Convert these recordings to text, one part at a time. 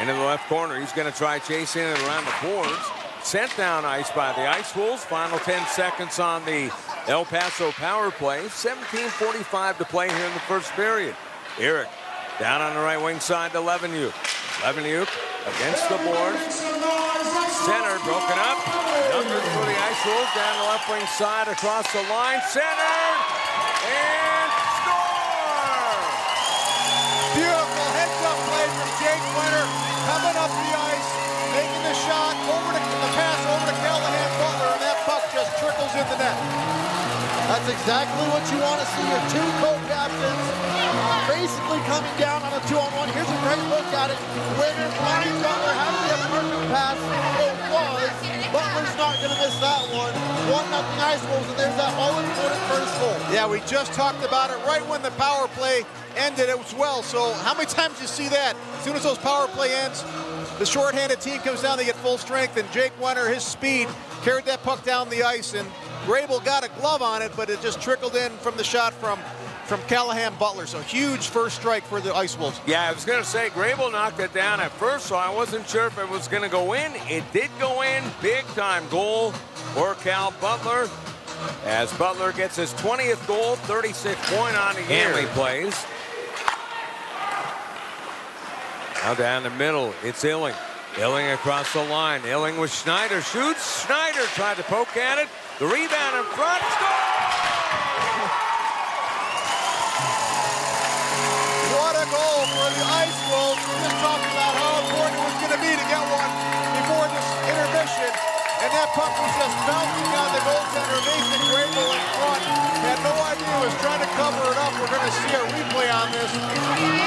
Into the left corner. He's going to try chasing it around the boards. Sent down ice by the Ice Wolves. Final 10 seconds on the El Paso power play. 17:45 to play here in the first period. Eric down on the right wing side to Levenyuk. Levenyuk against the boards. Center broken up. Numbers for the Ice Wolves down the left wing side across the line. Centered and score! Beautiful heads-up play from Jake Winter, coming up the ice, making the shot over to the pass over to Callahan Butler, and that puck just trickles in the net. That's exactly what you want to see. Your two co-captains basically coming down on a 2-on-1. Here's a great look at it. Winner, Ryan Butler, how did he have a perfect pass? It was. Butler's not going to miss that one. 1-0 Ice Wolves, and there's that all-important first goal. Yeah, we just talked about it right when the power play ended as well. So how many times do you see that? As soon as those power play ends, the shorthanded team comes down, they get full strength, and Jake Winter, his speed, carried that puck down the ice, and Grable got a glove on it, but it just trickled in from the shot from Callahan Butler. So huge first strike for the Ice Wolves. Yeah, I was going to say, Grable knocked it down at first, so I wasn't sure if it was going to go in. It did go in. Big-time goal for Cal Butler, as Butler gets his 20th goal, 36th point on the year. He plays. Now down the middle, it's Illing. Illing across the line. Illing with Schneider. Shoots. Schneider tried to poke at it. The rebound in front. Score! What a goal for the Ice Wolves. We just talked about how important it was going to be to get one before this intermission. And that puck was just bouncing on the goaltender. Mason Grable in front. Had no idea he was trying to cover it up. We're going to see a replay on this.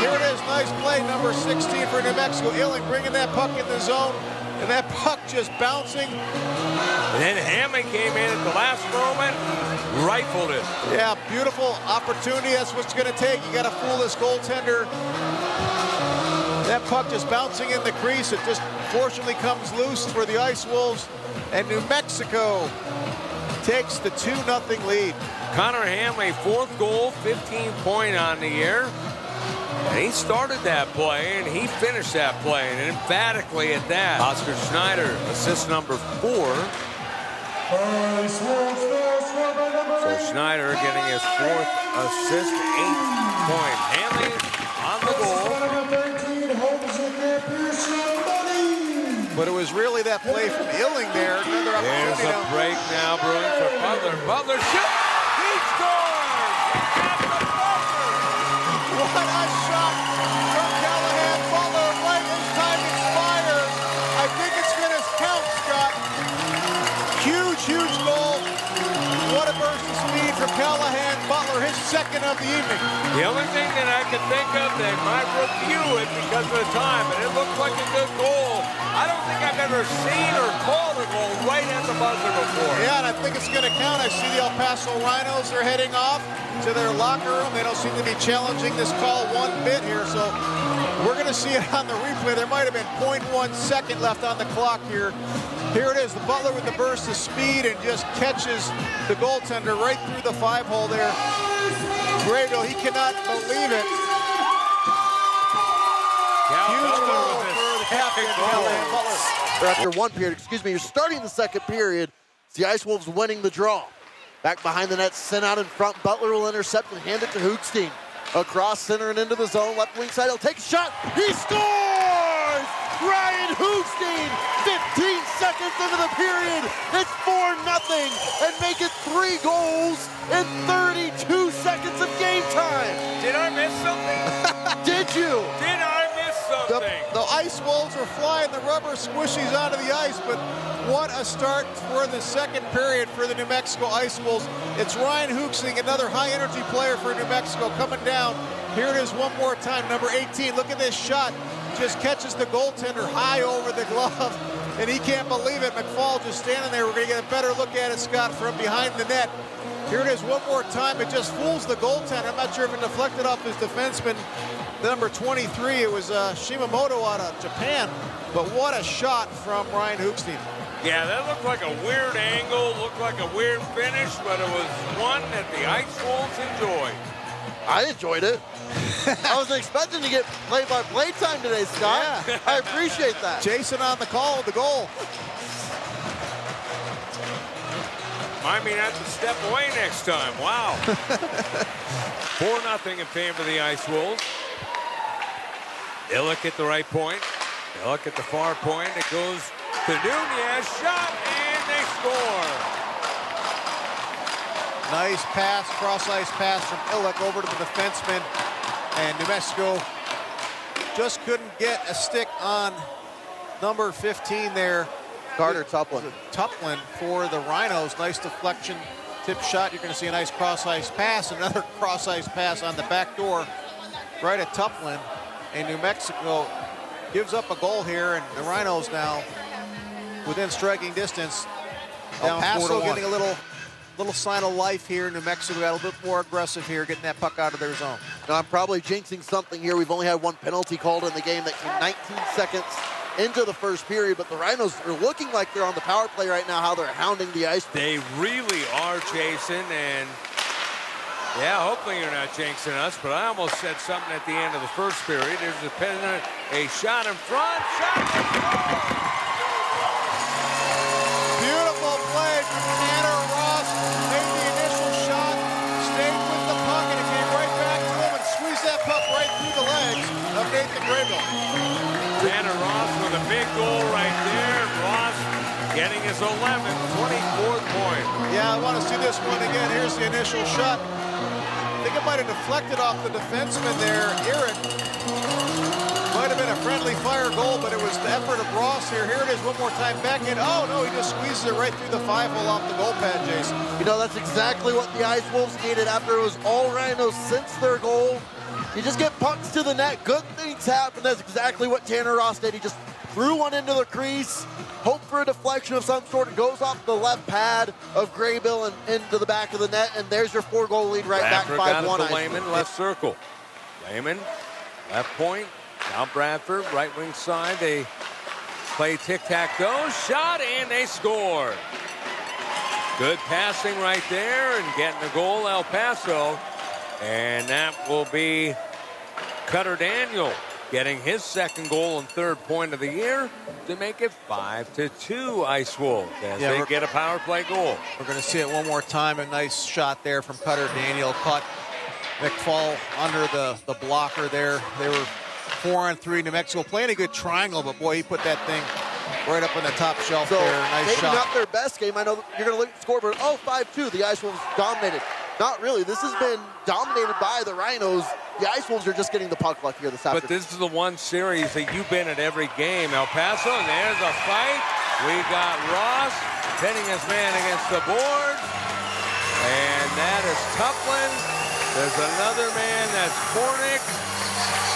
Here it is. Nice play, number 16 for New Mexico. Illing bringing that puck in the zone. And that puck just bouncing. And then Hammond came in at the last moment, rifled it. Yeah, beautiful opportunity. That's what's going to take. You got to fool this goaltender. That puck just bouncing in the crease. It just fortunately comes loose for the Ice Wolves. And New Mexico takes the 2-0 lead. Connor Hamley, 4th goal, 15-point on the year. And he started that play, and he finished that play, and emphatically at that. Oscar Schneider, assist number 4. So Schneider getting his 4th assist, 8th point. Hamley on the goal. But it was really that play from Illing there. Another There's a break now brewing for Butler. Butler shoots! He scores! What a shot from Callahan Butler right as time expires. I think it's going to count, Scott. Huge goal. What a burst of speed from Callahan Butler, his 2nd of the evening. The only thing that I can think of, they might review it because of the time, but it looked like a good goal. I don't think I've ever seen or called a goal right at the buzzer before. Yeah, and I think it's going to count. I see the El Paso Rhinos are heading off to their locker room. They don't seem to be challenging this call one bit here, so we're going to see it on the replay. There might have been 0.1 second left on the clock here. Here it is, the Butler with the burst of speed and just catches the goaltender right through the 5-hole there. Grado, he cannot believe it. Huge goal for the captain, Callahan Butler. After one period, you're starting the second period. It's the Ice Wolves winning the draw. Back behind the net, sent out in front. Butler will intercept and hand it to Hoogstein. Across center and into the zone, left wing side, he'll take a shot. He scores! Ryan Hoogstein, 15 seconds into the period. It's 4-0 and make it 3 goals in 32 seconds of game time. Did I miss something? Did you? Did I miss something? The Ice Wolves are flying the rubber squishies onto the ice, but what a start for the second period for the New Mexico Ice Wolves. It's Ryan Hoogstein, another high-energy player for New Mexico, coming down. Here it is one more time, number 18. Look at this shot. Just catches the goaltender high over the glove, and he can't believe it. McFall just standing there. We're going to get a better look at it, Scott, from behind the net. Here it is one more time. It just fools the goaltender. I'm not sure if it deflected off his defenseman, number 23. It was Shimamoto out of Japan. But what a shot from Ryan Hoogstein. Yeah, that looked like a weird angle, looked like a weird finish, but it was one that the Ice Wolves enjoyed. I enjoyed it. I wasn't expecting to get play-by-play time today, Scott. Yeah. I appreciate that. Jason on the call with the goal. Mind me not to step away next time. Wow. 4-0 in favor of the Ice Wolves. Illick at the right point. Illick at the far point. It goes to Nunez. Shot, and they score. Nice pass, cross-ice pass from Illick over to the defenseman. And New Mexico just couldn't get a stick on number 15 there. Carter Tuplin. Tuplin for the Rhinos. Nice deflection, tip shot. You're going to see a nice cross-ice pass. Another cross-ice pass on the back door right at Tuplin. And New Mexico gives up a goal here, and the Rhinos now within striking distance. El Paso getting a little sign of life here. New Mexico got a little bit more aggressive here, getting that puck out of their zone. Now, I'm probably jinxing something here. We've only had one penalty called in the game that came 19 seconds into the first period, but the Rhinos are looking like they're on the power play right now, how they're hounding the ice. They really are, Jason, and yeah, hopefully you're not jinxing us, but I almost said something at the end of the first period. There's a penalty, a shot in front, shot in front. Beautiful play from Tanner Ross. Made the initial shot, stayed with the puck, and it came right back to him and squeezed that puck right through the legs of Nathan Graybill. Tanner Ross with a big goal right there. Ross getting his 11th, 24th point. Yeah, I want to see this one again. Here's the initial shot. I think it might have deflected off the defenseman there, Eric. Might have been a friendly fire goal, but it was the effort of Ross here. Here it is one more time back in. Oh, no, he just squeezes it right through the 5-hole off the goal pad, Jason. You know, that's exactly what the Ice Wolves needed after it was all Rhinos since their goal. You just get pucks to the net, good things happen. That's exactly what Tanner Ross did. He just threw one into the crease, hoped for a deflection of some sort. It goes off the left pad of Graybill and into the back of the net, and there's your 4-goal lead right back 5-1. Got it to Lehman, left circle. Lehman, left point. Now Bradford, right wing side. They play tic-tac-toe. Shot, and they score. Good passing right there and getting the goal, El Paso. And that will be Cutter Daniel getting his second goal and third point of the year to make it 5-2 Ice Wolves as they get a power play goal. We're going to see it one more time. A nice shot there from Cutter Daniel. Caught McFall under the blocker there. They were 4-on-3. New Mexico playing a good triangle, but boy, he put that thing right up on the top shelf there. Nice maybe shot. Not their best game. I know you're going to look at the scoreboard. Oh, 5-2. The Ice Wolves dominated. Not really. This has been dominated by the Rhinos. The Ice Wolves are just getting the puck luck here this afternoon. But this is the one series that you've been at every game. El Paso, and there's a fight. We got Ross pinning his man against the board. And that is Tuplin. There's another man, that's Kornick.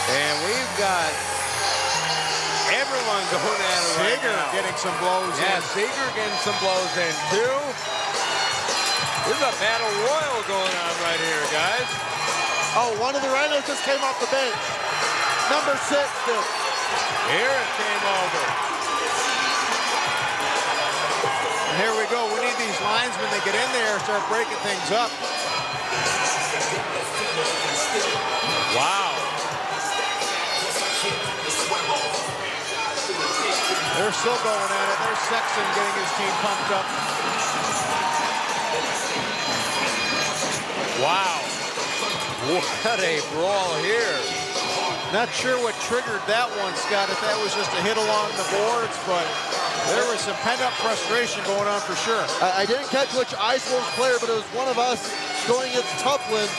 And we've got everyone going at it right Seager now. getting some blows in. Yeah, Seager getting some blows in too. There's a battle royal going on right here, guys. Oh, one of the Rhinos just came off the bench. Number 6. Here it came over. And here we go. We need these linesmen to get in there and start breaking things up. Wow. They're still going at it. There's Sexton getting his team pumped up. Wow. What a brawl here. Not sure what triggered that one, Scott, if that was just a hit along the boards, but there was some pent-up frustration going on for sure. I didn't catch which Ice Wolves player, but it was one of us going against Tuplin.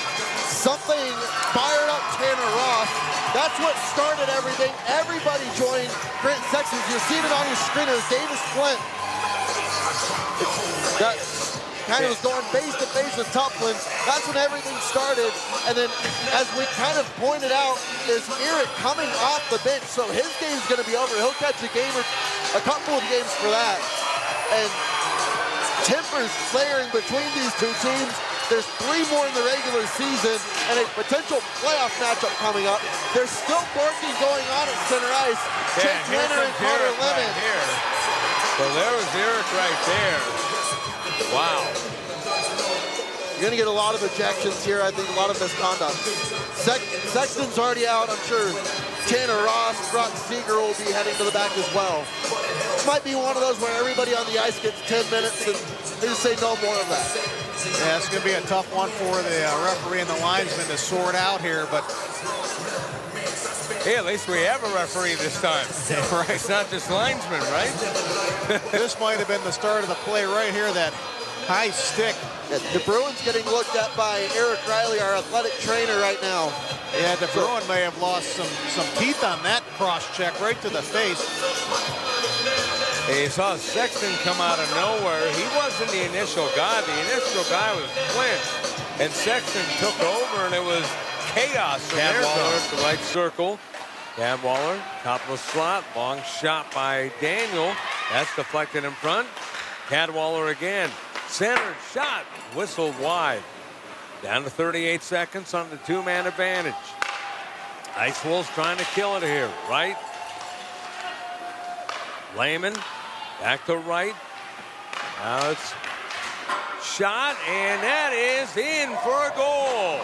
Something fired up Tanner Ross. That's what started everything. Everybody joined Grant Sexton. You're seeing it on your screen. It was Davis Flint. That kind of was going face-to-face with Tuplin. That's when everything started. And then, as we kind of pointed out, is Eric coming off the bench, so his game's going to be over. He'll catch a game or a couple of games for that. And tempers flaring between these two teams. There's 3 more in the regular season and a potential playoff matchup coming up. There's still barking going on at center ice. Jake Leonard and Carter Lemon. Right, so there was Eric right there. Wow. You're going to get a lot of ejections here. I think a lot of misconduct. Sexton's already out. I'm sure Tanner Ross, Brock Seeger will be heading to the back as well. This might be one of those where everybody on the ice gets 10 minutes and they just say no more of that. Yeah, it's going to be a tough one for the referee and the linesman to sort out here, but hey, at least we have a referee this time. right. It's not just linesman, right? This might have been the start of the play right here, that high stick. Yeah, the Bruins getting looked at by Eric Riley, our athletic trainer right now. Yeah, the Bruin may have lost some teeth on that cross check right to the face. You saw Sexton come out of nowhere. He wasn't the initial guy. The initial guy was Flint, and Sexton took over, and it was chaos from there. At the right circle. Cadwaller, top of the slot, long shot by Daniel. That's deflected in front. Cadwaller again. Centered shot, whistled wide. Down to 38 seconds on the two-man advantage. Ice Wolves trying to kill it here. Right. Lehman back to right. Now it's shot, and that is in for a goal.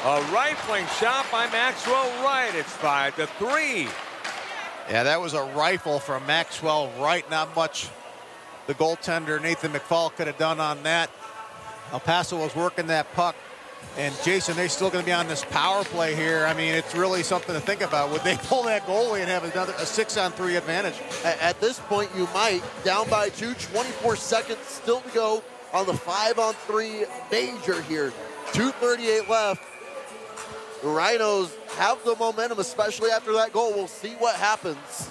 A rifling shot by Maxwell Wright. It's 5-3. Yeah, that was a rifle from Maxwell Wright. Not much the goaltender Nathan McFall could have done on that. El Paso was working that puck. And Jason, they're still going to be on this power play here. I mean, it's really something to think about. Would they pull that goalie and have a 6-on-3 advantage? At this point, you might. Down by 2, 24 seconds still to go on the 5-on-3 major here. 2:38 left. The Rhinos have the momentum, especially after that goal. We'll see what happens.